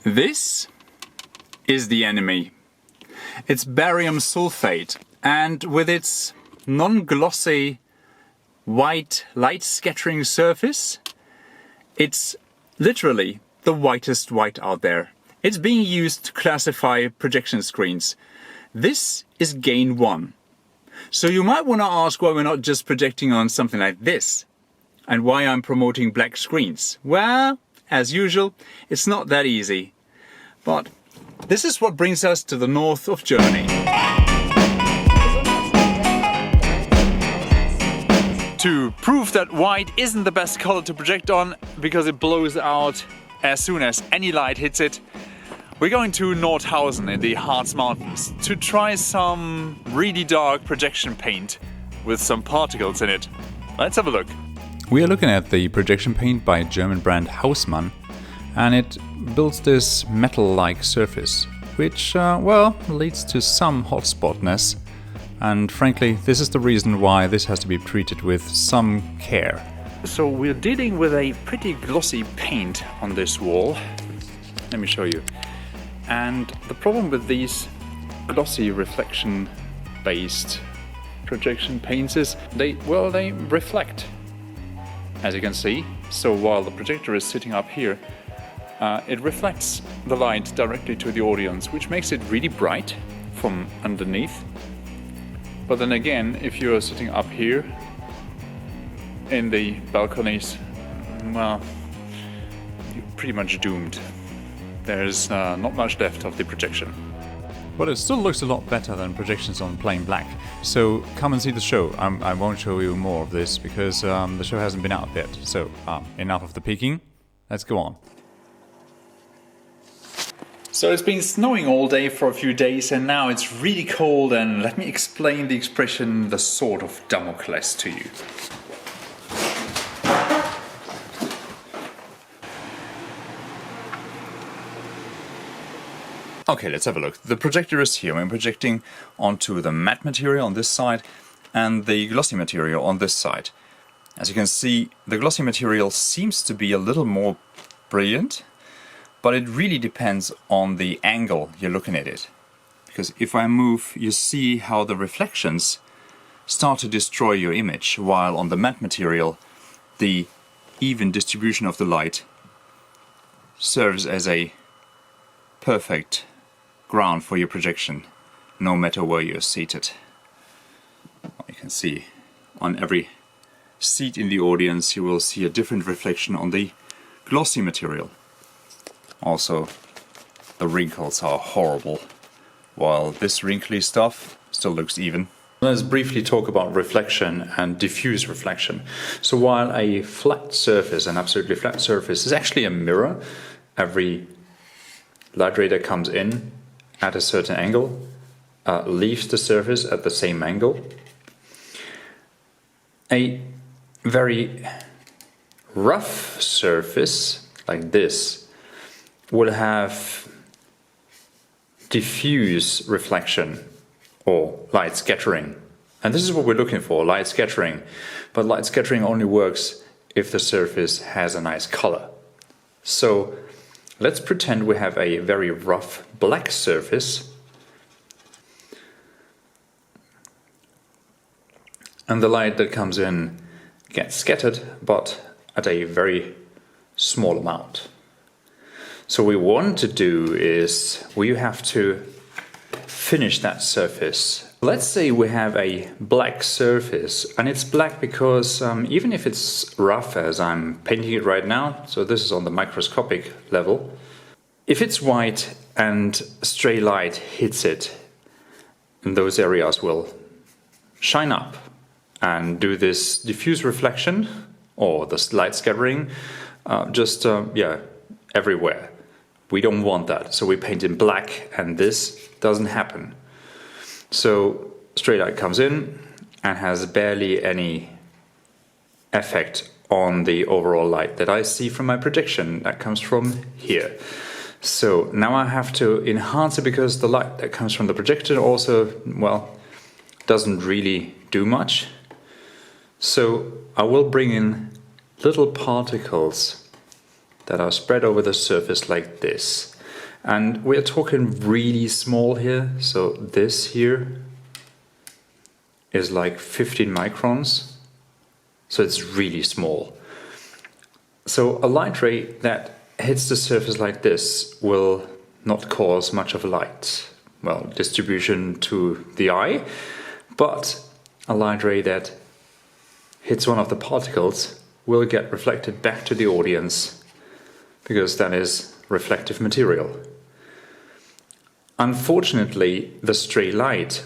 This is the enemy. It's barium sulfate, and with its non-glossy white light scattering surface, it's literally the whitest white out there. It's being used to classify projection screens. This is gain 1. So you might want to ask why we're not just projecting on something like this, and why I'm promoting black screens. Well, as usual, it's not that easy. But this is what brings us to the north of Germany. To prove that white isn't the best color to project on because it blows out as soon as any light hits it, we're going to Nordhausen in the Harz Mountains to try some really dark projection paint with some particles in it. Let's have a look. We are looking at the projection paint by German brand Haussmann, and it builds this metal-like surface, which, well, leads to some hotspotness. And frankly, this is the reason why this has to be treated with some care. So we're dealing with a pretty glossy paint on this wall. Let me show you. And the problem with these glossy reflection-based projection paints is they reflect, as you can see. So while the projector is sitting up here, it reflects the light directly to the audience, which makes it really bright from underneath. But then again, if you're sitting up here in the balconies, well, you're pretty much doomed. There's not much left of the projection. But it still looks a lot better than projections on plain black. So come and see the show. I won't show you more of this because the show hasn't been out yet. So enough of the peeking. Let's go on. So it's been snowing all day for a few days and now it's really cold, and let me explain the expression the sword of Damocles to you. Okay, let's have a look. The projector is here. I'm projecting onto the matte material on this side and the glossy material on this side. As you can see, the glossy material seems to be a little more brilliant, but it really depends on the angle you're looking at it. Because if I move, you see how the reflections start to destroy your image, while on the matte material, the even distribution of the light serves as a perfect ground for your projection, no matter where you're seated. You can see on every seat in the audience you will see a different reflection on the glossy material. Also, the wrinkles are horrible, while this wrinkly stuff still looks even. Let's briefly talk about reflection and diffuse reflection. So while a flat surface, an absolutely flat surface, is actually a mirror, every light ray that comes in at a certain angle leaves the surface at the same angle. A very rough surface like this will have diffuse reflection or light scattering. And this is what we're looking for, light scattering. But light scattering only works if the surface has a nice color. So let's pretend we have a very rough black surface. And the light that comes in gets scattered, but at a very small amount. So what we want to do is we have to finish that surface. Let's say we have a black surface, and it's black because even if it's rough as I'm painting it right now, so this is on the microscopic level, if it's white and stray light hits it, those areas will shine up and do this diffuse reflection or this light scattering everywhere. We don't want that, so we paint in black and this doesn't happen. So stray light comes in and has barely any effect on the overall light that I see from my projection that comes from here. So now I have to enhance it because the light that comes from the projector also, well, doesn't really do much. So I will bring in little particles that are spread over the surface like this. And we're talking really small here. So this here is like 15 microns. So it's really small. So a light ray that hits the surface like this will not cause much of a light, well, distribution to the eye, but a light ray that hits one of the particles will get reflected back to the audience, because that is reflective material. Unfortunately, the stray light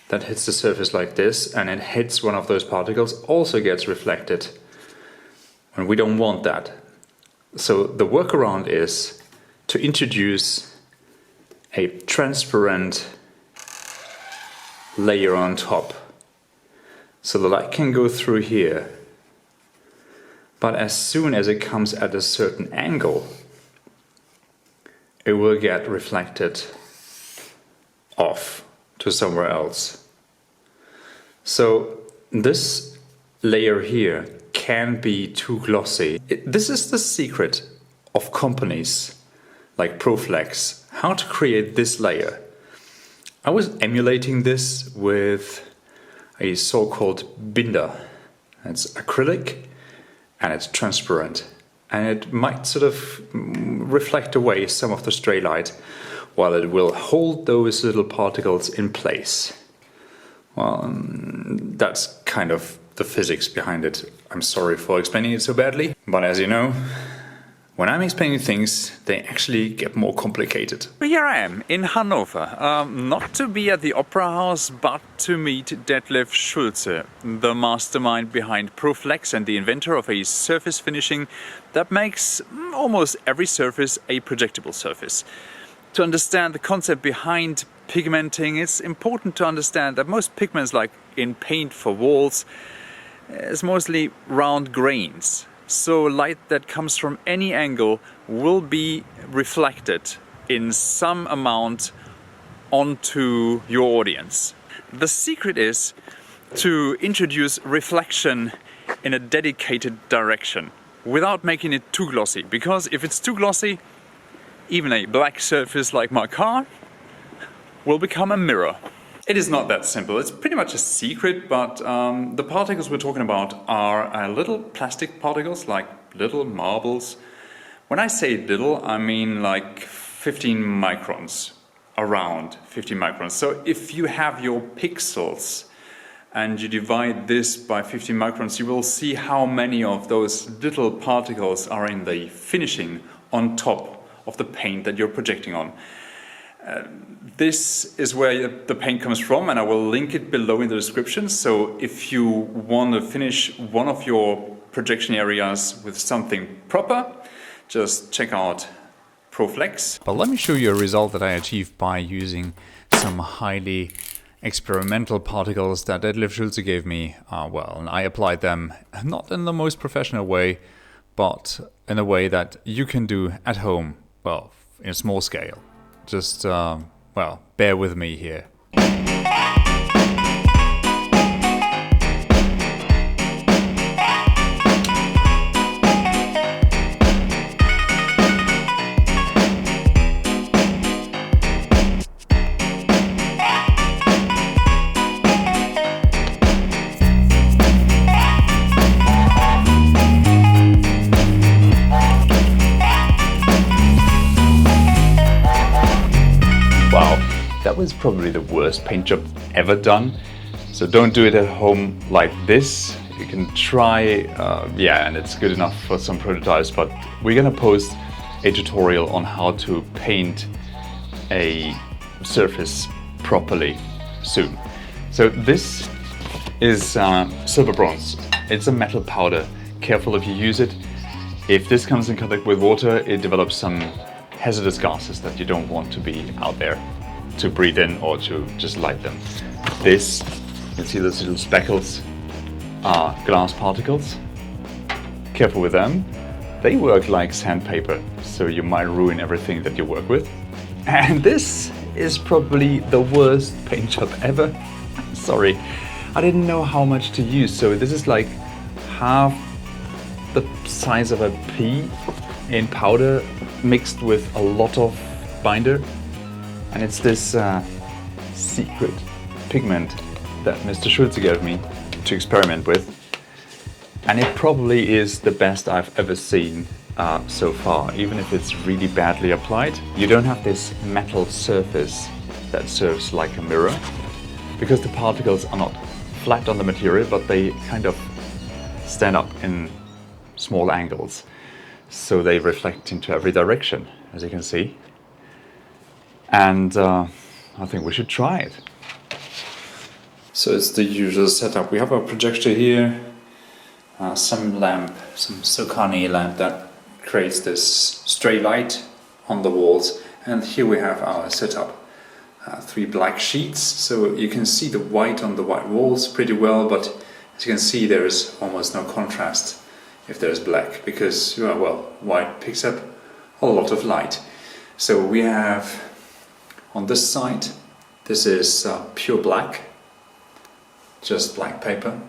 that hits the surface like this and it hits one of those particles also gets reflected, and we don't want that. So the workaround is to introduce a transparent layer on top. So the light can go through here, but as soon as it comes at a certain angle, it will get reflected off to somewhere else. So this layer here can be too glossy. This is the secret of companies like Proflex, how to create this layer. I was emulating this with a so-called binder. It's acrylic and it's transparent, and it might sort of reflect away some of the stray light while it will hold those little particles in place. Well, that's kind of the physics behind it. I'm sorry for explaining it so badly, but as you know, when I'm explaining things, they actually get more complicated. Here I am in Hanover, not to be at the Opera House, but to meet Detlef Schulze, the mastermind behind Proflex and the inventor of a surface finishing that makes almost every surface a projectable surface. To understand the concept behind pigmenting, it's important to understand that most pigments, like in paint for walls, is mostly round grains. So light that comes from any angle will be reflected in some amount onto your audience. The secret is to introduce reflection in a dedicated direction without making it too glossy, because if it's too glossy, even a black surface like my car will become a mirror. It is not that simple. It's pretty much a secret, but the particles we're talking about are little plastic particles, like little marbles. When I say little, I mean like 15 microns, around 15 microns. So if you have your pixels and you divide this by 15 microns, you will see how many of those little particles are in the finishing on top of the paint that you're projecting on. This is where the paint comes from, and I will link it below in the description. So if you want to finish one of your projection areas with something proper, just check out Proflex. But let me show you a result that I achieved by using some highly experimental particles that Detlef Schulze gave me. Well, and I applied them not in the most professional way, but in a way that you can do at home, well, in a small scale. Just, well, bear with me here. That was probably the worst paint job ever done. So don't do it at home like this. You can try, yeah, and it's good enough for some prototypes, but we're gonna post a tutorial on how to paint a surface properly soon. So this is silver bronze. It's a metal powder. Careful if you use it. If this comes in contact with water, it develops some hazardous gases that you don't want to be out there to breathe in or to just light them. This, you can see those little speckles, are glass particles. Careful with them. They work like sandpaper, so you might ruin everything that you work with. And this is probably the worst paint job ever. Sorry, I didn't know how much to use, so this is like half the size of a pea in powder mixed with a lot of binder, and it's this secret pigment that Mr. Schulze gave me to experiment with, and it probably is the best I've ever seen so far. Even if it's really badly applied, you don't have this metal surface that serves like a mirror, because the particles are not flat on the material, but they kind of stand up in small angles, so they reflect into every direction, as you can see. And I think we should try it. So it's the usual setup. We have our projector here, some lamp, some Sokani lamp that creates this stray light on the walls, and here we have our setup. 3 black sheets, so you can see the white on the white walls pretty well, but as you can see there is almost no contrast if there's black, because well, white picks up a lot of light. So we have on this side, this is pure black, just black paper.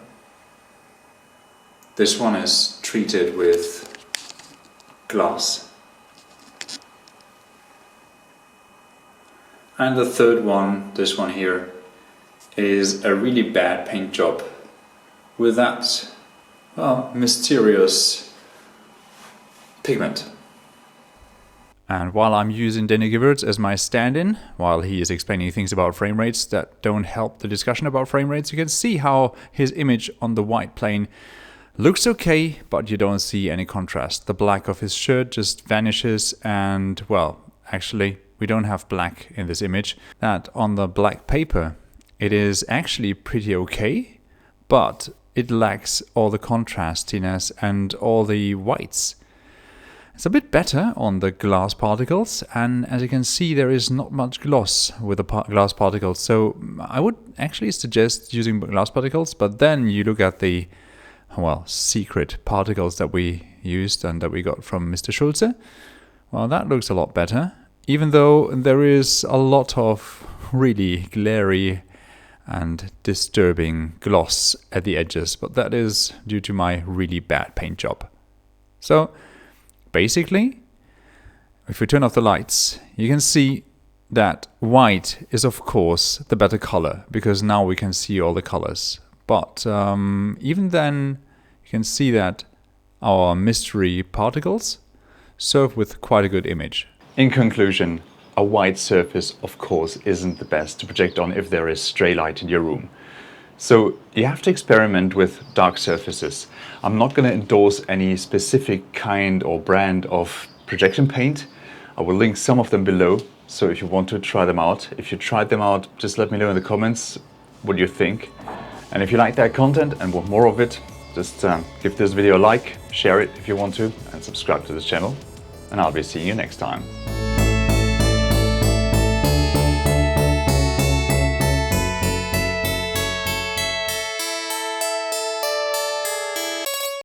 This one is treated with glass. And the third one, this one here, is a really bad paint job with that, well, mysterious pigment. And while I'm using Danny Gewürz as my stand-in, while he is explaining things about frame rates that don't help the discussion about frame rates, you can see how his image on the white plane looks okay, but you don't see any contrast. The black of his shirt just vanishes, and, well, actually, we don't have black in this image. That on the black paper, it is actually pretty okay, but it lacks all the contrastiness and all the whites. It's a bit better on the glass particles, and as you can see, there is not much gloss with the glass particles. So I would actually suggest using glass particles, but then you look at the, well, secret particles that we used and that we got from Mr. Schulze. Well, that looks a lot better, even though there is a lot of really glary and disturbing gloss at the edges, but that is due to my really bad paint job. So basically, if we turn off the lights, you can see that white is of course the better color, because now we can see all the colors. But even then, you can see that our mystery particles serve with quite a good image. In conclusion, a white surface of course isn't the best to project on if there is stray light in your room. So you have to experiment with dark surfaces. I'm not going to endorse any specific kind or brand of projection paint. I will link some of them below, so if you want to try them out. If you tried them out, just let me know in the comments what you think. And if you like that content and want more of it, just give this video a like, share it if you want to, and subscribe to this channel. And I'll be seeing you next time.